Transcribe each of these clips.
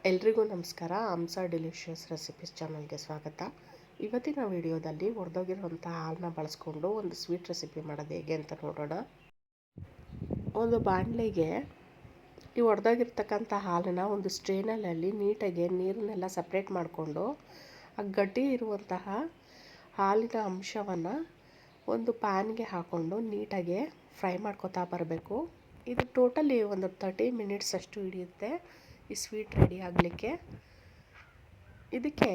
ಎಲ್ರಿಗೂ ನಮಸ್ಕಾರ. ಹಂಸ delicious recipes ಚಾನಲ್ಗೆ ಸ್ವಾಗತ. ಇವತ್ತಿನ ವಿಡಿಯೋದಲ್ಲಿ ಒಡೆದೋಗಿರುವಂಥ ಹಾಲನ್ನ ಬಳಸ್ಕೊಂಡು ಒಂದು ಸ್ವೀಟ್ ರೆಸಿಪಿ ಮಾಡೋದು ಹೇಗೆ ಅಂತ ನೋಡೋಣ. ಒಂದು ಬಾಣಲೆಗೆ ಈ ಒಡೆದೋಗಿರ್ತಕ್ಕಂಥ ಹಾಲನ್ನು ಒಂದು ಸ್ಟ್ರೇನಲ್ಲಿ ನೀಟಾಗಿ ನೀರನ್ನೆಲ್ಲ ಸಪ್ರೇಟ್ ಮಾಡಿಕೊಂಡು ಆ ಗಟ್ಟಿ ಇರುವಂತಹ ಹಾಲಿನ ಅಂಶವನ್ನು ಒಂದು ಪ್ಯಾನ್ಗೆ ಹಾಕ್ಕೊಂಡು ನೀಟಾಗಿ ಫ್ರೈ ಮಾಡ್ಕೊತಾ ಬರಬೇಕು. ಇದು ಟೋಟಲಿ ಒಂದು 30 ಮಿನಿಟ್ಸ್ ಅಷ್ಟು ಹಿಡಿಯುತ್ತೆ ಈ ಸ್ವೀಟ್ ರೆಡಿ ಆಗಲಿಕ್ಕೆ. ಇದಕ್ಕೆ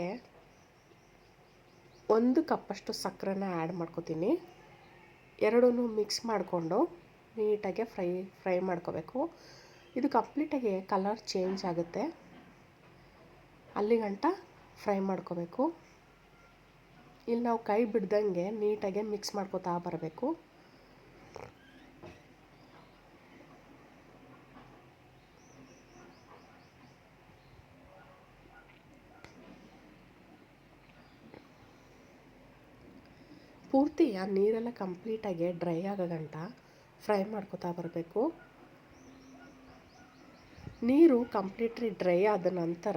1 ಕಪ್ಪಷ್ಟು ಸಕ್ಕರೆನ ಆ್ಯಡ್ ಮಾಡ್ಕೋತೀನಿ. ಎರಡೂ ಮಿಕ್ಸ್ ಮಾಡಿಕೊಂಡು ನೀಟಾಗಿ ಫ್ರೈ ಮಾಡ್ಕೋಬೇಕು. ಇದು ಕಂಪ್ಲೀಟಾಗಿ ಕಲರ್ ಚೇಂಜ್ ಆಗುತ್ತೆ, ಅಲ್ಲಿಗಂಟ ಫ್ರೈ ಮಾಡ್ಕೋಬೇಕು. ಇಲ್ಲಿ ನಾವು ಕೈ ಬಿಡ್ದಂಗೆ ನೀಟಾಗಿ ಮಿಕ್ಸ್ ಮಾಡ್ಕೋತಾ ಬರಬೇಕು. ಪೂರ್ತಿ ಆ ನೀರೆಲ್ಲ ಕಂಪ್ಲೀಟಾಗಿ ಡ್ರೈ ಆಗೋ ಗಂಟ ಫ್ರೈ ಮಾಡ್ಕೋತಾ ಬರಬೇಕು. ನೀರು ಕಂಪ್ಲೀಟ್ಲಿ ಡ್ರೈ ಆದ ನಂತರ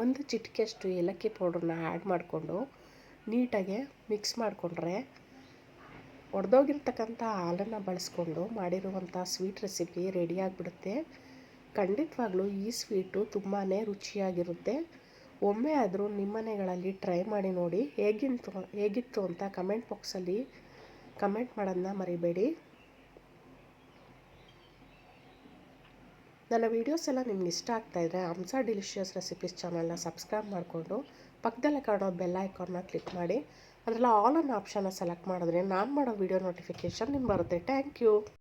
1 ಚಿಟಿಕೆಯಷ್ಟು ಏಲಕ್ಕಿ ಪೌಡ್ರನ್ನ ಆ್ಯಡ್ ಮಾಡಿಕೊಂಡು ನೀಟಾಗಿ ಮಿಕ್ಸ್ ಮಾಡಿಕೊಂಡ್ರೆ ಒಡೆದೋಗಿರ್ತಕ್ಕಂಥ ಹಾಲನ್ನು ಬಳಸ್ಕೊಂಡು ಮಾಡಿರುವಂಥ ಸ್ವೀಟ್ ರೆಸಿಪಿ ರೆಡಿಯಾಗಿಬಿಡುತ್ತೆ. ಖಂಡಿತವಾಗ್ಲೂ ಈ ಸ್ವೀಟು ತುಂಬಾ ರುಚಿಯಾಗಿರುತ್ತೆ. ಒಮ್ಮೆ ಆದರೂ ನಿಮ್ಮ ಮನೆಗಳಲ್ಲಿ ಟ್ರೈ ಮಾಡಿ ನೋಡಿ. ಹೇಗಿತ್ತು ಅಂತ ಕಮೆಂಟ್ ಬಾಕ್ಸಲ್ಲಿ ಕಮೆಂಟ್ ಮಾಡೋದನ್ನ ಮರಿಬೇಡಿ. ನನ್ನ ವೀಡಿಯೋಸ್ ಎಲ್ಲ ನಿಮ್ಗೆ ಇಷ್ಟ ಆಗ್ತಾಯಿದ್ರೆ ಹಂಸ ಡಿಲಿಷಿಯಸ್ ರೆಸಿಪೀಸ್ ಚಾನಲ್ನ ಸಬ್ಸ್ಕ್ರೈಬ್ ಮಾಡಿಕೊಂಡು ಪಕ್ಕದಲ್ಲೇ ಕಾಣೋ ಬೆಲ್ ಐಕಾನ್ನ ಕ್ಲಿಕ್ ಮಾಡಿ ಅದರಲ್ಲಿ ಆಲ್ ಅನ್ನೋ ಆಪ್ಷನ್ನ ಸೆಲೆಕ್ಟ್ ಮಾಡಿದ್ರೆ ನಾನು ಮಾಡೋ ವೀಡಿಯೋ ನೋಟಿಫಿಕೇಷನ್ ನಿಮ್ಗೆ ಬರುತ್ತೆ. Thank you.